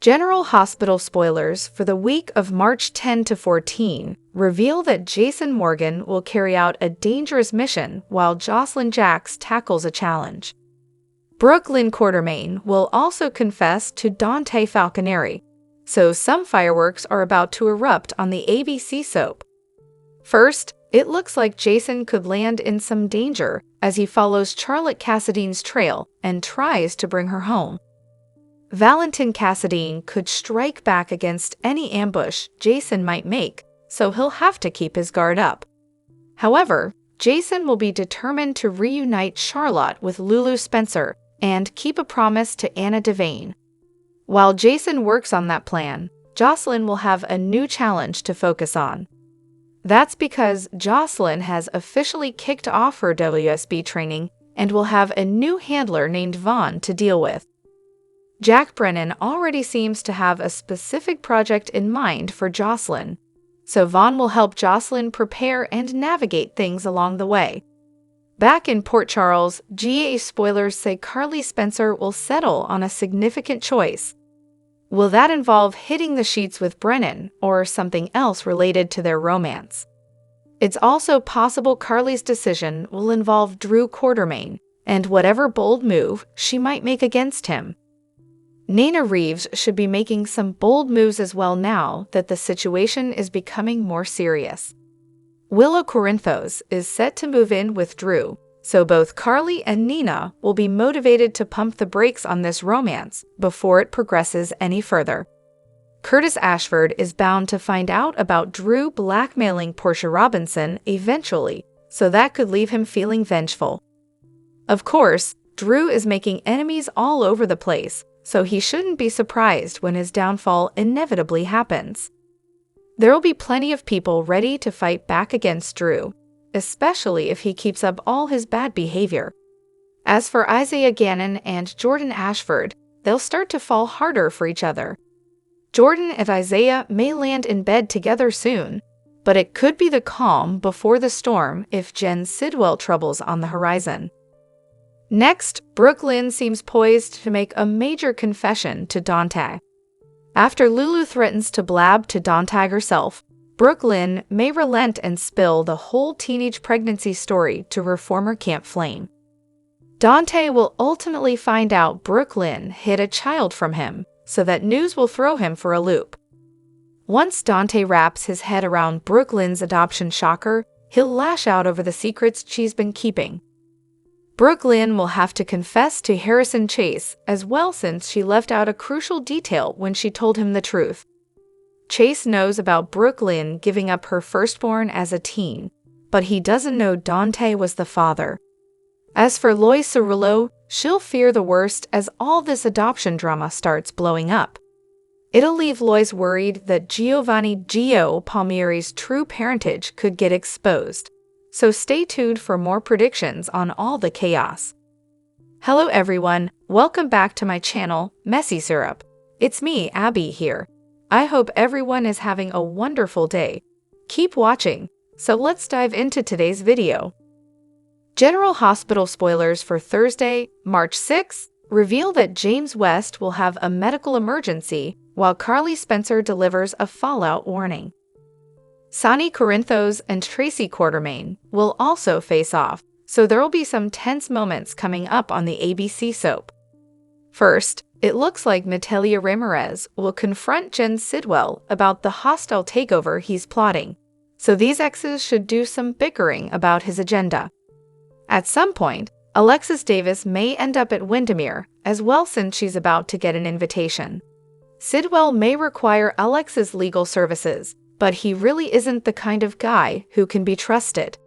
General Hospital spoilers for the week of March 10 to 14 reveal that Jason Morgan will carry out a dangerous mission while Jocelyn Jacks tackles a challenge. Brooklyn Quartermain will also confess to Dante Falconeri, so some fireworks are about to erupt on the ABC soap. First, it looks like Jason could land in some danger as he follows Charlotte Cassadine's trail and tries to bring her home. Valentin Cassadine could strike back against any ambush Jason might make, so he'll have to keep his guard up. However, Jason will be determined to reunite Charlotte with Lulu Spencer and keep a promise to Anna Devane. While Jason works on that plan, Jocelyn will have a new challenge to focus on. That's because Jocelyn has officially kicked off her WSB training and will have a new handler named Vaughn to deal with. Jack Brennan already seems to have a specific project in mind for Jocelyn, so Vaughn will help Jocelyn prepare and navigate things along the way. Back in Port Charles, GA spoilers say Carly Spencer will settle on a significant choice. Will that involve hitting the sheets with Brennan or something else related to their romance? It's also possible Carly's decision will involve Drew Quartermain and whatever bold move she might make against him. Nina Reeves should be making some bold moves as well now that the situation is becoming more serious. Willow Corinthos is set to move in with Drew, so both Carly and Nina will be motivated to pump the brakes on this romance before it progresses any further. Curtis Ashford is bound to find out about Drew blackmailing Portia Robinson eventually, so that could leave him feeling vengeful. Of course, Drew is making enemies all over the place, so he shouldn't be surprised when his downfall inevitably happens. There will be plenty of people ready to fight back against Drew, especially if he keeps up all his bad behavior. As for Isaiah Gannon and Jordan Ashford, they'll start to fall harder for each other. Jordan and Isaiah may land in bed together soon, but it could be the calm before the storm if Jen Sidwell troubles on the horizon. Next, Brooklyn seems poised to make a major confession to Dante. After Lulu threatens to blab to Dante herself, Brooklyn may relent and spill the whole teenage pregnancy story to her former camp flame. Dante will ultimately find out Brooklyn hid a child from him, so that news will throw him for a loop. Once Dante wraps his head around Brooklyn's adoption shocker, he'll lash out over the secrets she's been keeping. Brooklyn will have to confess to Harrison Chase as well since she left out a crucial detail when she told him the truth. Chase knows about Brooklyn giving up her firstborn as a teen, but he doesn't know Dante was the father. As for Lois Cerullo, she'll fear the worst as all this adoption drama starts blowing up. It'll leave Lois worried that Giovanni Gio Palmieri's true parentage could get exposed. So stay tuned for more predictions on all the chaos. Hello everyone, welcome back to my channel, Messy Syrup. It's me, Abby, here. I hope everyone is having a wonderful day. Keep watching, so let's dive into today's video. General Hospital spoilers for Thursday, March 6th, reveal that James West will have a medical emergency while Carly Spencer delivers a fallout warning. Sonny Corinthos and Tracy Quartermain will also face off, so there'll be some tense moments coming up on the ABC soap. First, it looks like Natalia Ramirez will confront Jen Sidwell about the hostile takeover he's plotting, so these exes should do some bickering about his agenda. At some point, Alexis Davis may end up at Windermere as well since she's about to get an invitation. Sidwell may require Alex's legal services, but he really isn't the kind of guy who can be trusted.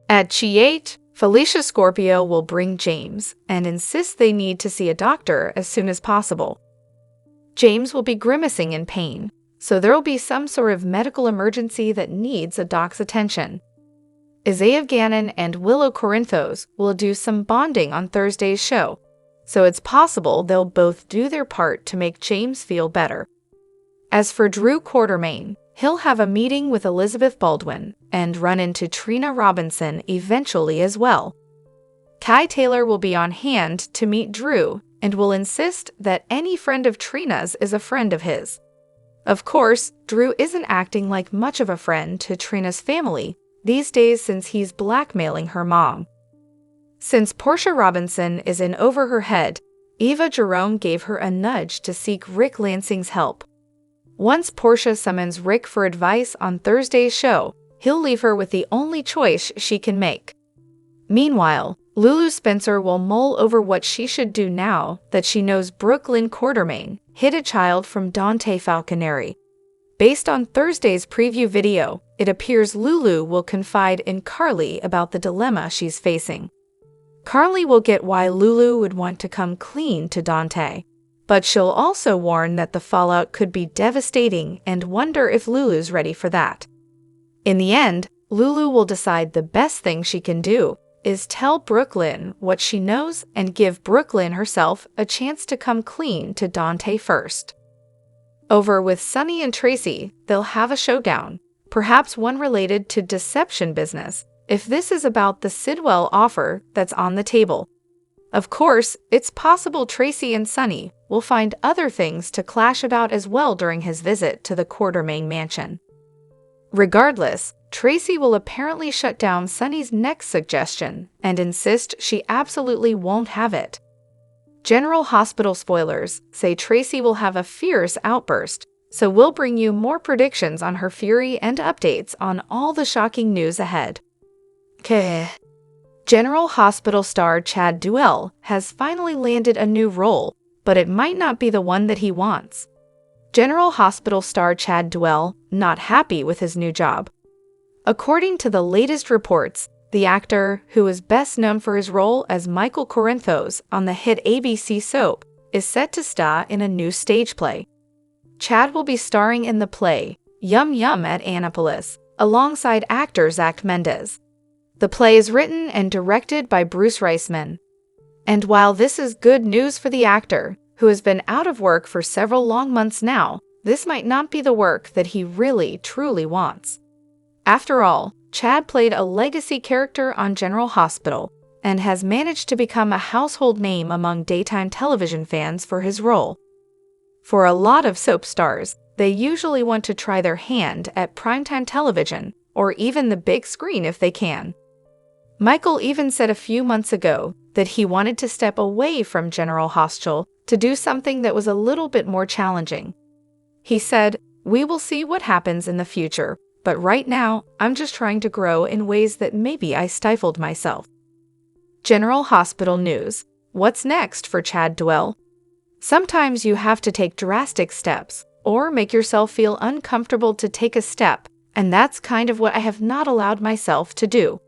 At Chi-8, Felicia Scorpio will bring James and insist they need to see a doctor as soon as possible. James will be grimacing in pain, so there'll be some sort of medical emergency that needs a doc's attention. Isaiah Gannon and Willow Corinthos will do some bonding on Thursday's show, so it's possible they'll both do their part to make James feel better. As for Drew Quartermain, he'll have a meeting with Elizabeth Baldwin and run into Trina Robinson eventually as well. Kai Taylor will be on hand to meet Drew and will insist that any friend of Trina's is a friend of his. Of course, Drew isn't acting like much of a friend to Trina's family these days since he's blackmailing her mom. Since Portia Robinson is in over her head, Eva Jerome gave her a nudge to seek Rick Lansing's help. Once Portia summons Rick for advice on Thursday's show, he'll leave her with the only choice she can make. Meanwhile, Lulu Spencer will mull over what she should do now that she knows Brooklyn Quartermain hid a child from Dante Falconeri. Based on Thursday's preview video, it appears Lulu will confide in Carly about the dilemma she's facing. Carly will get why Lulu would want to come clean to Dante, but she'll also warn that the fallout could be devastating and wonder if Lulu's ready for that. In the end, Lulu will decide the best thing she can do is tell Brooklyn what she knows and give Brooklyn herself a chance to come clean to Dante first. Over with Sonny and Tracy, they'll have a showdown, perhaps one related to deception business, if this is about the Sidwell offer that's on the table. Of course, it's possible Tracy and Sonny will find other things to clash about as well during his visit to the Quartermain mansion. Regardless, Tracy will apparently shut down Sonny's next suggestion and insist she absolutely won't have it. General Hospital spoilers say Tracy will have a fierce outburst, so we'll bring you more predictions on her fury and updates on all the shocking news ahead. General Hospital star Chad Duell has finally landed a new role, but it might not be the one that he wants. General Hospital star Chad Duell not happy with his new job. According to the latest reports, the actor, who is best known for his role as Michael Corinthos on the hit ABC soap, is set to star in a new stage play. Chad will be starring in the play Yum Yum at Annapolis, alongside actor Zach Mendes. The play is written and directed by Bruce Reisman. And while this is good news for the actor, who has been out of work for several long months now, this might not be the work that he really, truly wants. After all, Chad played a legacy character on General Hospital and has managed to become a household name among daytime television fans for his role. For a lot of soap stars, they usually want to try their hand at primetime television or even the big screen if they can. Michael even said a few months ago that he wanted to step away from General Hospital to do something that was a little bit more challenging. He said, "We will see what happens in the future, but right now, I'm just trying to grow in ways that maybe I stifled myself." General Hospital news. What's next for Chad Duell? Sometimes you have to take drastic steps, or make yourself feel uncomfortable to take a step, and that's kind of what I have not allowed myself to do.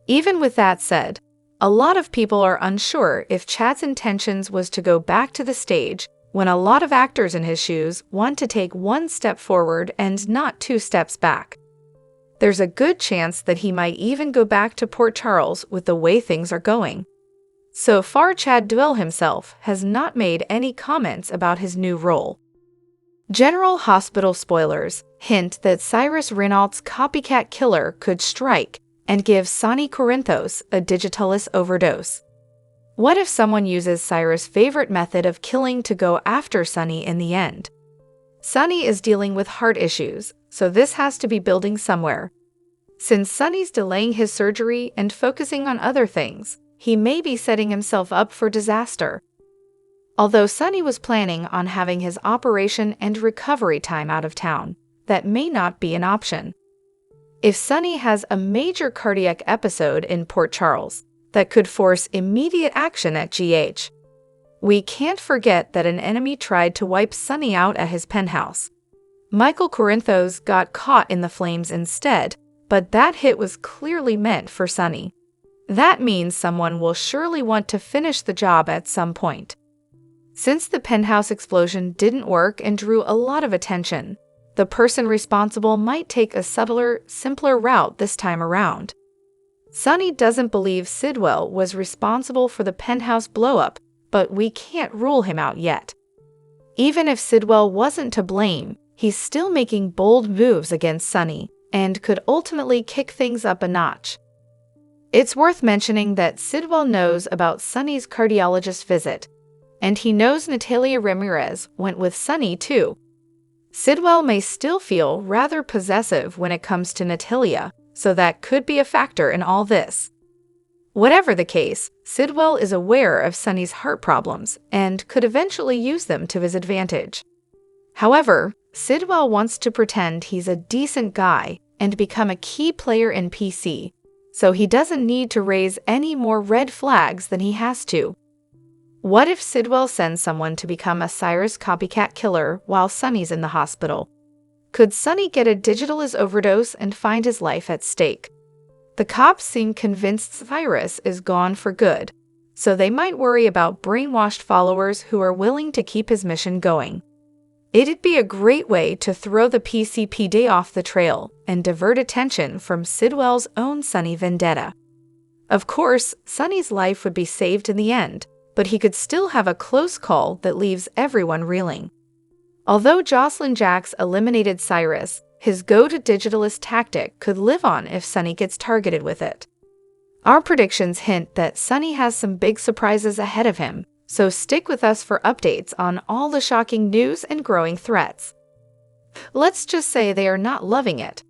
Even with that said, a lot of people are unsure if Chad's intentions was to go back to the stage when a lot of actors in his shoes want to take one step forward and not two steps back. There's a good chance that he might even go back to Port Charles with the way things are going. So far, Chad Duell himself has not made any comments about his new role. General Hospital spoilers hint that Cyrus Renault's copycat killer could strike and give Sonny Corinthos a Digitalis overdose. What if someone uses Cyrus' favorite method of killing to go after Sonny in the end? Sonny is dealing with heart issues, so this has to be building somewhere. Since Sonny's delaying his surgery and focusing on other things, he may be setting himself up for disaster. Although Sonny was planning on having his operation and recovery time out of town, that may not be an option. If Sonny has a major cardiac episode in Port Charles, that could force immediate action at GH. We can't forget that an enemy tried to wipe Sonny out at his penthouse. Michael Corinthos got caught in the flames instead, but that hit was clearly meant for Sonny. That means someone will surely want to finish the job at some point. Since the penthouse explosion didn't work and drew a lot of attention, the person responsible might take a subtler, simpler route this time around. Sonny doesn't believe Sidwell was responsible for the penthouse blowup, but we can't rule him out yet. Even if Sidwell wasn't to blame, he's still making bold moves against Sonny and could ultimately kick things up a notch. It's worth mentioning that Sidwell knows about Sonny's cardiologist visit, And he knows Natalia Ramirez went with Sonny too. Sidwell may still feel rather possessive when it comes to Natalia, so that could be a factor in all this. Whatever the case, Sidwell is aware of Sonny's heart problems and could eventually use them to his advantage. However, Sidwell wants to pretend he's a decent guy and become a key player in PC, so he doesn't need to raise any more red flags than he has to. What if Sidwell sends someone to become a Cyrus copycat killer while Sonny's in the hospital? Could Sonny get a Digitalis overdose and find his life at stake? The cops seem convinced Cyrus is gone for good, so they might worry about brainwashed followers who are willing to keep his mission going. It'd be a great way to throw the PCPD off the trail and divert attention from Sidwell's own Sonny vendetta. Of course, Sonny's life would be saved in the end, but he could still have a close call that leaves everyone reeling. Although Jocelyn Jacks eliminated Cyrus, his go-to-Digitalis tactic could live on if Sonny gets targeted with it. Our predictions hint that Sonny has some big surprises ahead of him, so stick with us for updates on all the shocking news and growing threats. Let's just say they are not loving it.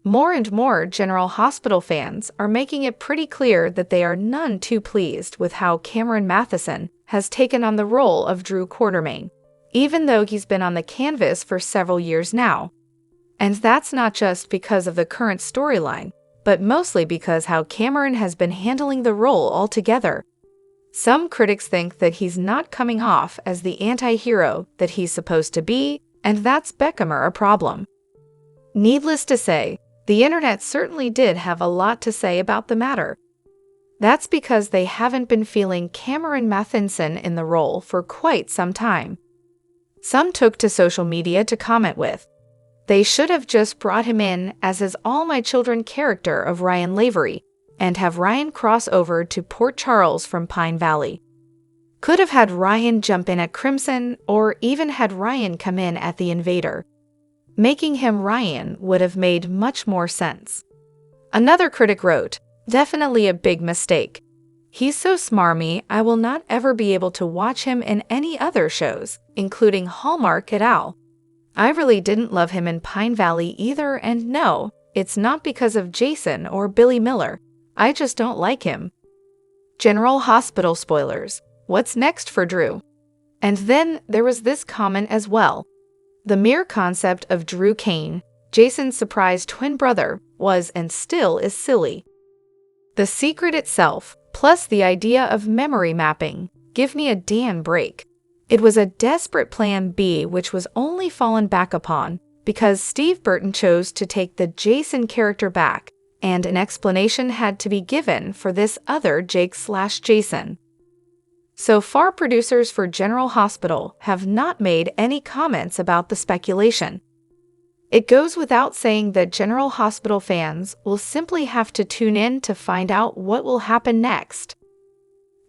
More and more General Hospital fans are making it pretty clear that they are none too pleased with how Cameron Matheson has taken on the role of Drew Quartermain, even though he's been on the canvas for several years now. And that's not just because of the current storyline, but mostly because how Cameron has been handling the role altogether. Some critics think that he's not coming off as the anti-hero that he's supposed to be, and that's Beckham a problem. Needless to say, the internet certainly did have a lot to say about the matter. That's because they haven't been feeling Cameron Matheson in the role for quite some time. Some took to social media to comment with, "They should have just brought him in as his All My Children character of Ryan Lavery, and have Ryan cross over to Port Charles from Pine Valley. Could have had Ryan jump in at Crimson, or even had Ryan come in at the Invader. Making him Ryan would have made much more sense." Another critic wrote, "Definitely a big mistake. He's so smarmy I will not ever be able to watch him in any other shows, including Hallmark et al. I really didn't love him in Pine Valley either, and no, it's not because of Jason or Billy Miller. I just don't like him." General Hospital spoilers. What's next for Drew? And then there was this comment as well. The mere concept of Drew Kane, Jason's surprise twin brother, was and still is silly. The secret itself, plus the idea of memory mapping, give me a damn break. It was a desperate plan B which was only fallen back upon because Steve Burton chose to take the Jason character back, and an explanation had to be given for this other Jake/Jason. So far, producers for General Hospital have not made any comments about the speculation. It goes without saying that General Hospital fans will simply have to tune in to find out what will happen next.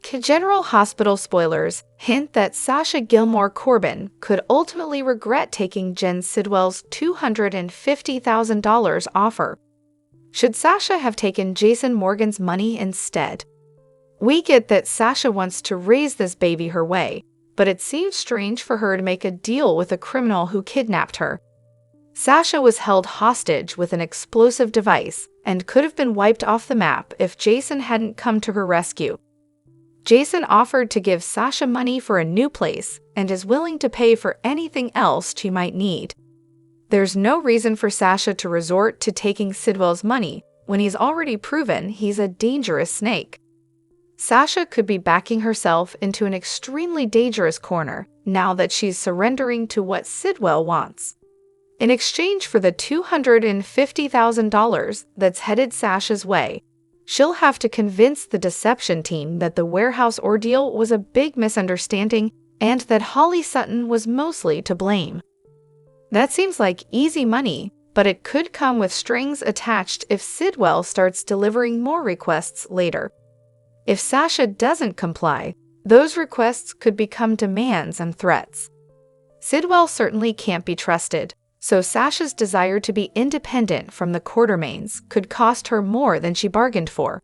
General Hospital spoilers hint that Sasha Gilmore Corbin could ultimately regret taking Jen Sidwell's $250,000 offer. Should Sasha have taken Jason Morgan's money instead? We get that Sasha wants to raise this baby her way, but it seems strange for her to make a deal with a criminal who kidnapped her. Sasha was held hostage with an explosive device and could have been wiped off the map if Jason hadn't come to her rescue. Jason offered to give Sasha money for a new place and is willing to pay for anything else she might need. There's no reason for Sasha to resort to taking Sidwell's money when he's already proven he's a dangerous snake. Sasha could be backing herself into an extremely dangerous corner now that she's surrendering to what Sidwell wants. In exchange for the $250,000 that's headed Sasha's way, she'll have to convince the deception team that the warehouse ordeal was a big misunderstanding and that Holly Sutton was mostly to blame. That seems like easy money, but it could come with strings attached if Sidwell starts delivering more requests later. If Sasha doesn't comply, those requests could become demands and threats. Sidwell certainly can't be trusted, so Sasha's desire to be independent from the Quartermains could cost her more than she bargained for.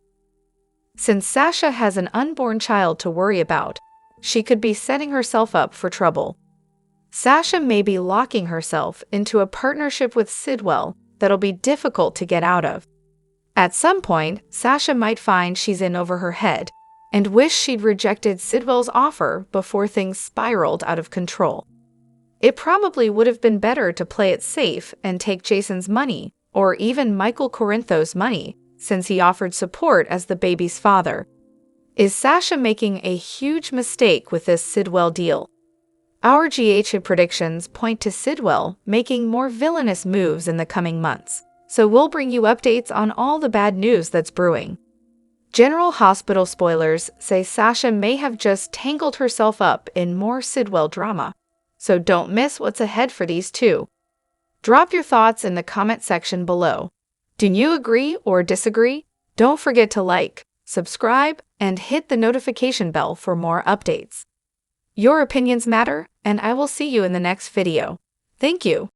Since Sasha has an unborn child to worry about, she could be setting herself up for trouble. Sasha may be locking herself into a partnership with Sidwell that'll be difficult to get out of. At some point, Sasha might find she's in over her head and wish she'd rejected Sidwell's offer before things spiraled out of control. It probably would have been better to play it safe and take Jason's money, or even Michael Corinthos' money, since he offered support as the baby's father. Is Sasha making a huge mistake with this Sidwell deal? Our GH predictions point to Sidwell making more villainous moves in the coming months, so we'll bring you updates on all the bad news that's brewing. General Hospital spoilers say Sasha may have just tangled herself up in more Sidwell drama, so don't miss what's ahead for these two. Drop your thoughts in the comment section below. Do you agree or disagree? Don't forget to like, subscribe, and hit the notification bell for more updates. Your opinions matter, and I will see you in the next video. Thank you.